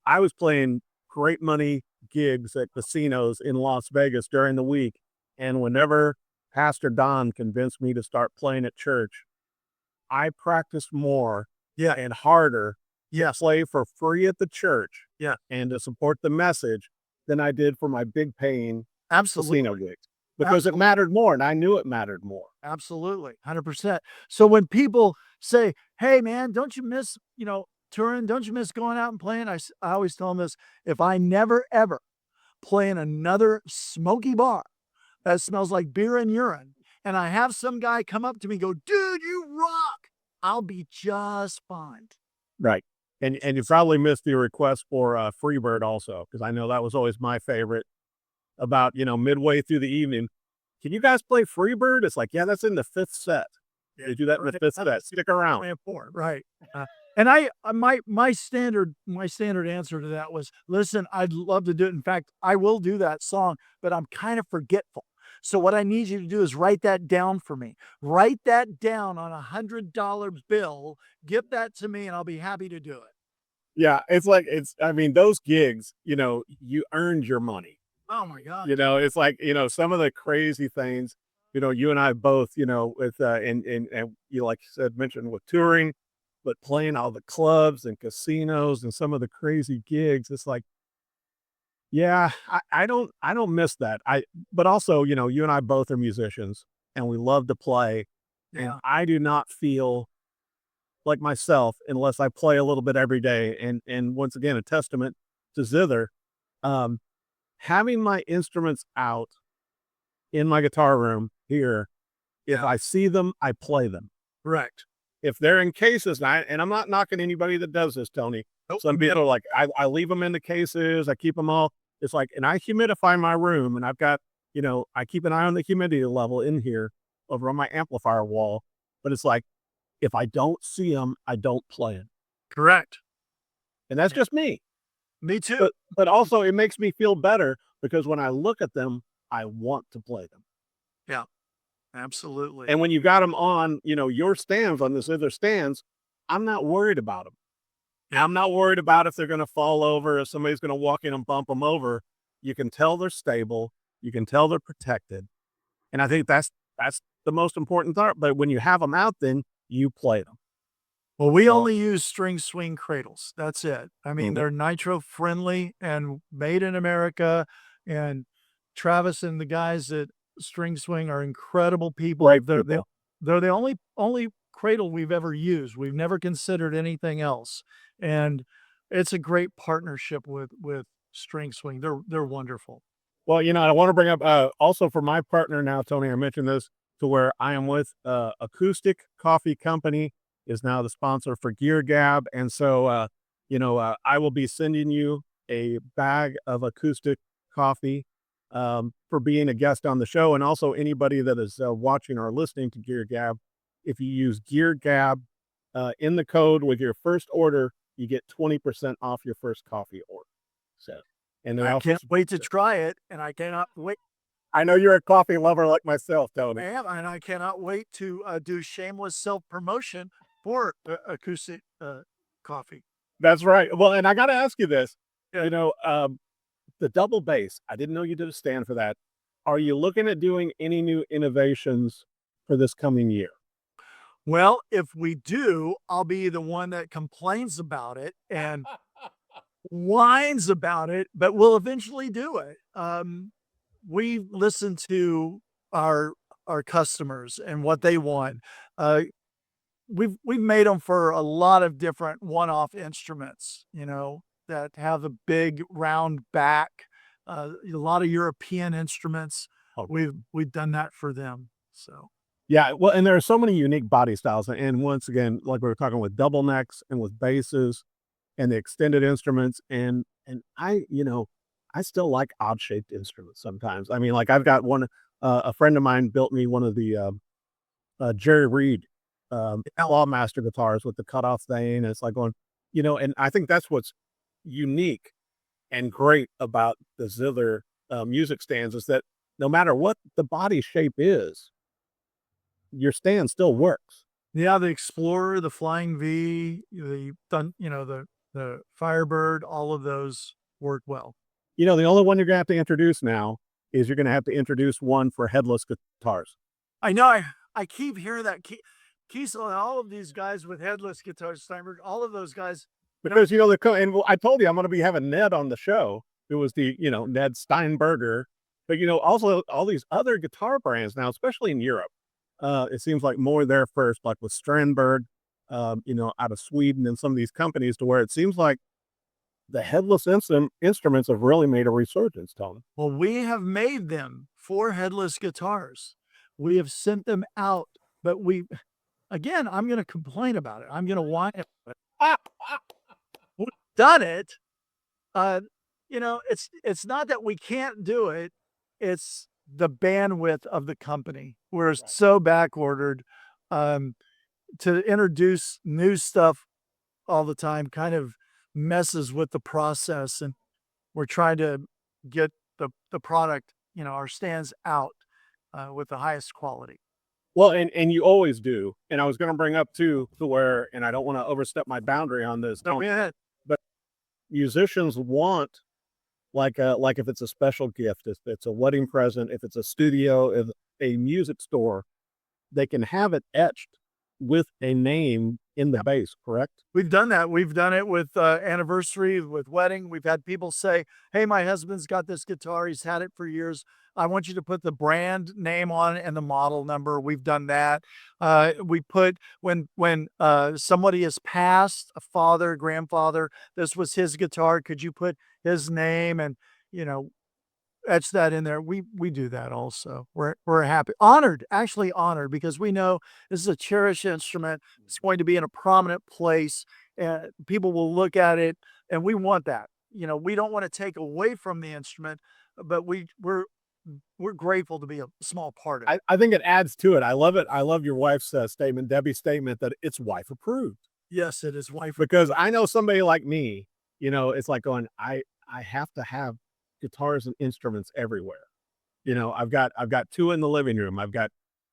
I was playing great money gigs at casinos in Las Vegas during the week. And whenever Pastor Don convinced me to start playing at church, I practiced more and harder to play for free at the church and to support the message than I did for my big paying casino gigs, because it mattered more, and I knew it mattered more. Absolutely. 100%. So when people say, hey man, don't you miss, touring? Don't you miss going out and playing? I always tell them this: if I never ever play in another smoky bar that smells like beer and urine, and I have some guy come up to me and go, dude, you rock, I'll be just fine. Right. And you probably missed the request for Freebird also, because I know that was always my favorite. About, midway through the evening, can you guys play Freebird? It's like, yeah, that's in the fifth set. They do that in the fifth set. Stick around. Right. And my standard answer to that was, listen, I'd love to do it. In fact, I will do that song, but I'm kind of forgetful. So what I need you to do is write that down for me. Write that down on $100 bill. Give that to me, and I'll be happy to do it. Yeah, those gigs, you earned your money. Oh my God. It's like, some of the crazy things, you and I both, with, and you, like you said, mentioned with touring, but playing all the clubs and casinos and some of the crazy gigs. It's like, yeah, I don't miss that. But also, you and I both are musicians and we love to play. And I do not feel like myself unless I play a little bit every day. And once again, a testament to Zither, having my instruments out in my guitar room here, if I see them, I play them. Correct. If they're in cases, and I'm not knocking anybody that does this, Tony. Nope. Some people are like, I leave them in the cases, I keep them all. It's like, and I humidify my room, and I've got, I keep an eye on the humidity level in here over on my amplifier wall. But it's like, if I don't see them, I don't play them. Correct. And that's just me. Me too. But also it makes me feel better because when I look at them, I want to play them. Yeah, absolutely. And when you got them on, your stands, on this other stands, I'm not worried about them. I'm not worried about if they're going to fall over, if somebody's going to walk in and bump them over. You can tell they're stable. You can tell they're protected. And I think that's the most important part. But when you have them out, then you play them. Well, we only use string swing cradles. That's it. I mean, they're nitro friendly and made in America. And Travis and the guys at String Swing are incredible people. Right. They're the only cradle we've ever used. We've never considered anything else. And it's a great partnership with String Swing. They're wonderful. Well, I want to bring up also for my partner now, Tony, I mentioned this, to where I am with Acoustic Coffee Company is now the sponsor for Gear Gab. And so, I will be sending you a bag of acoustic coffee for being a guest on the show. And also anybody that is watching or listening to Gear Gab, if you use Gear Gab in the code with your first order, you get 20% off your first coffee order. So, and I can't wait to try it, and I cannot wait. I know you're a coffee lover like myself, Tony. I am, and I cannot wait to do shameless self-promotion for acoustic coffee. That's right. Well, and I got to ask you this, the double bass, I didn't know you did a stand for that. Are you looking at doing any new innovations for this coming year? Well, if we do, I'll be the one that complains about it and whines about it, but we'll eventually do it. We listen to our customers and what they want. We've made them for a lot of different one-off instruments, that have a big round back. A lot of European instruments. We've done that for them. So. Yeah, well, and there are so many unique body styles. And once again, like we were talking with double necks and with basses and the extended instruments. And I still like odd shaped instruments sometimes. I mean, like I've got one, a friend of mine built me one of the Jerry Reed Lawmaster guitars with the cutoff thing. And it's like going, and I think that's what's unique and great about the Zither music stands is that no matter what the body shape is, your stand still works. Yeah, the Explorer, the Flying V, the Firebird, all of those work well. The only one you're gonna have to introduce now is you're gonna have to introduce one for headless guitars. I know. I keep hearing that. Kiesel and all of these guys with headless guitars, Steinberg, all of those guys. Because, and I told you I'm gonna be having Ned on the show. It was Ned Steinberger. But, also all these other guitar brands now, especially in Europe, it seems like more there first, like with Strandberg, out of Sweden and some of these companies, to where it seems like the headless instruments have really made a resurgence, Tony. Well, we have made them for headless guitars. We have sent them out, but again, I'm going to complain about it. I'm going to whine about it. We've done it. It's not that we can't do it. It's the bandwidth of the company. We're so back ordered to introduce new stuff all the time kind of messes with the process, and we're trying to get the product, our stands out with the highest quality. Well, and you always do. And I was going to bring up too, to where, and I don't want to overstep my boundary on this. No, go ahead. But musicians want, like if it's a special gift, if it's a wedding present, if it's a studio, if a music store, they can have it etched with a name in the bass, correct? We've done that. We've done it with anniversary, with wedding. We've had people say, hey, my husband's got this guitar. He's had it for years. I want you to put the brand name on it and the model number. We've done that. We put, when somebody has passed, a father, grandfather, this was his guitar. Could you put his name and, etch that in there? We do that also. We're happy, actually honored, because we know this is a cherished instrument. It's going to be in a prominent place, and people will look at it, and we want that. We don't want to take away from the instrument, but we're grateful to be a small part of it. I think it adds to it. I love it. I love your wife's statement, Debbie's statement, that it's wife approved. Yes, it is wife. Because I know somebody like me, it's like going, I have to have guitars and instruments everywhere. I've got 2 in the living room. I've got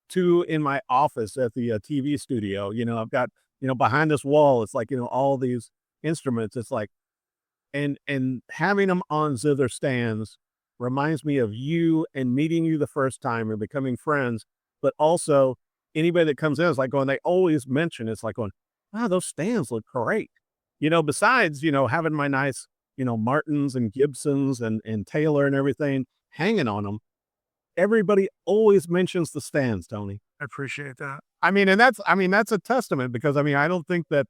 2 in my office at the TV studio. I've got, behind this wall, it's like, all these instruments. It's like, and having them on Zither stands reminds me of you and meeting you the first time and becoming friends. But also anybody that comes in is like going, they always mention, it's like going, wow, those stands look great. Besides, having my nice, Martins and Gibsons and Taylor and everything hanging on them, everybody always mentions the stands, Tony. I appreciate that. That's a testament, because I don't think a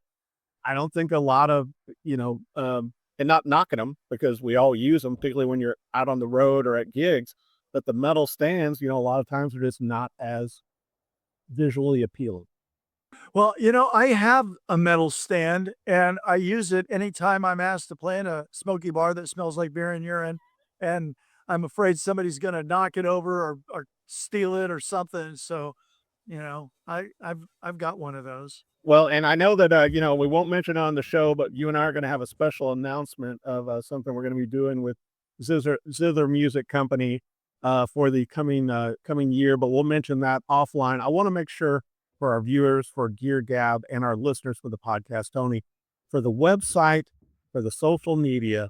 lot of, and not knocking them, because we all use them, particularly when you're out on the road or at gigs, but the metal stands, a lot of times are just not as visually appealing. Well, I have a metal stand, and I use it anytime I'm asked to play in a smoky bar that smells like beer and urine, and I'm afraid somebody's going to knock it over or steal it or something. So, I've got one of those. Well, and I know that, we won't mention it on the show, but you and I are going to have a special announcement of something we're going to be doing with Zither Music Company for the coming year, but we'll mention that offline. I want to make sure for our viewers, for Gear Gab, and our listeners for the podcast, Tony, for the website, for the social media,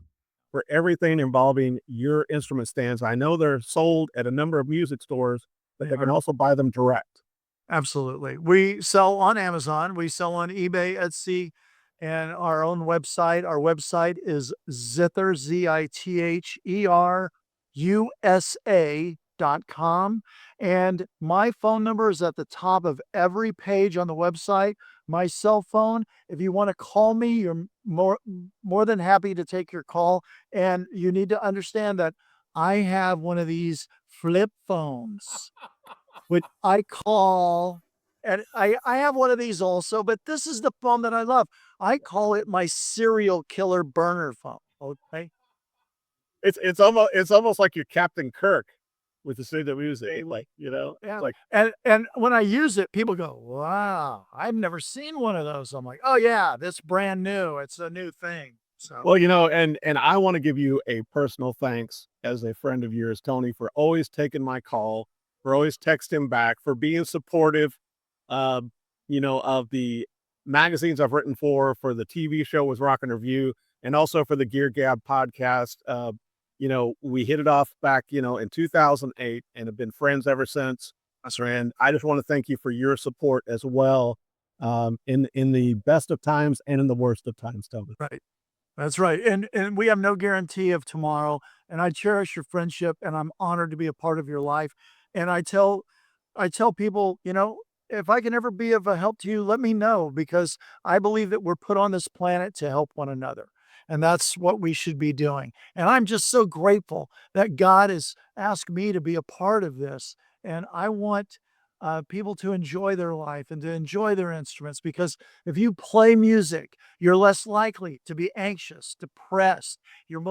for everything involving your instrument stands. I know they're sold at a number of music stores, but you can also buy them direct. Absolutely. We sell on Amazon. We sell on eBay, Etsy, and our own website. Our website is Zither, ZITHERUSA.com. And my phone number is at the top of every page on the website. My cell phone, if you want to call me, you're more than happy to take your call. And you need to understand that I have one of these flip phones, which I call, and I have one of these also, but this is the phone that I love. I call it my serial killer burner phone. Okay. It's almost like you're Captain Kirk with the Zither Music, Yeah. Like, and when I use it, people go, wow, I've never seen one of those. I'm like, oh yeah, that's brand new. It's a new thing. So, well, and I want to give you a personal thanks as a friend of yours, Tony, for always taking my call, for always texting back, for being supportive of the magazines I've written for the TV show was Rock and Review, and also for the Gear Gab podcast. We hit it off back, in 2008 and have been friends ever since. And I just want to thank you for your support as well, in the best of times and in the worst of times, Tony. Right. That's right. And we have no guarantee of tomorrow. And I cherish your friendship, and I'm honored to be a part of your life. And I tell people, if I can ever be of a help to you, let me know, because I believe that we're put on this planet to help one another. And that's what we should be doing. And I'm just so grateful that God has asked me to be a part of this. And I want people to enjoy their life and to enjoy their instruments, because if you play music, you're less likely to be anxious, depressed. You're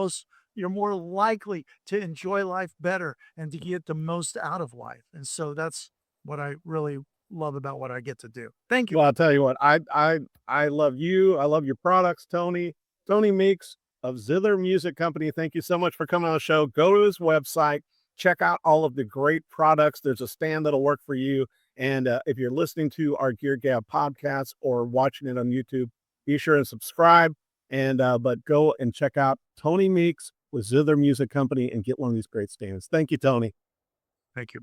more likely to enjoy life better and to get the most out of life. And so that's what I really love about what I get to do. Thank you. Well, I'll tell you what, I love you. I love your products, Tony Meeks of Zither Music Company. Thank you so much for coming on the show. Go to his website, check out all of the great products. There's a stand that'll work for you. And if you're listening to our Gear Gab podcast or watching it on YouTube, be sure and subscribe. And but go and check out Tony Meeks with Zither Music Company and get one of these great stands. Thank you, Tony. Thank you.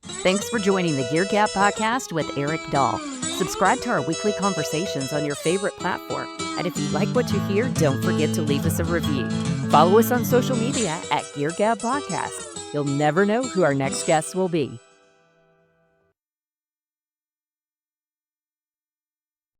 Thanks for joining the Gear Gab Podcast with Eric Dahl. Subscribe to our weekly conversations on your favorite platform. And if you like what you hear, don't forget to leave us a review. Follow us on social media at Gear Gab Podcast. You'll never know who our next guest will be.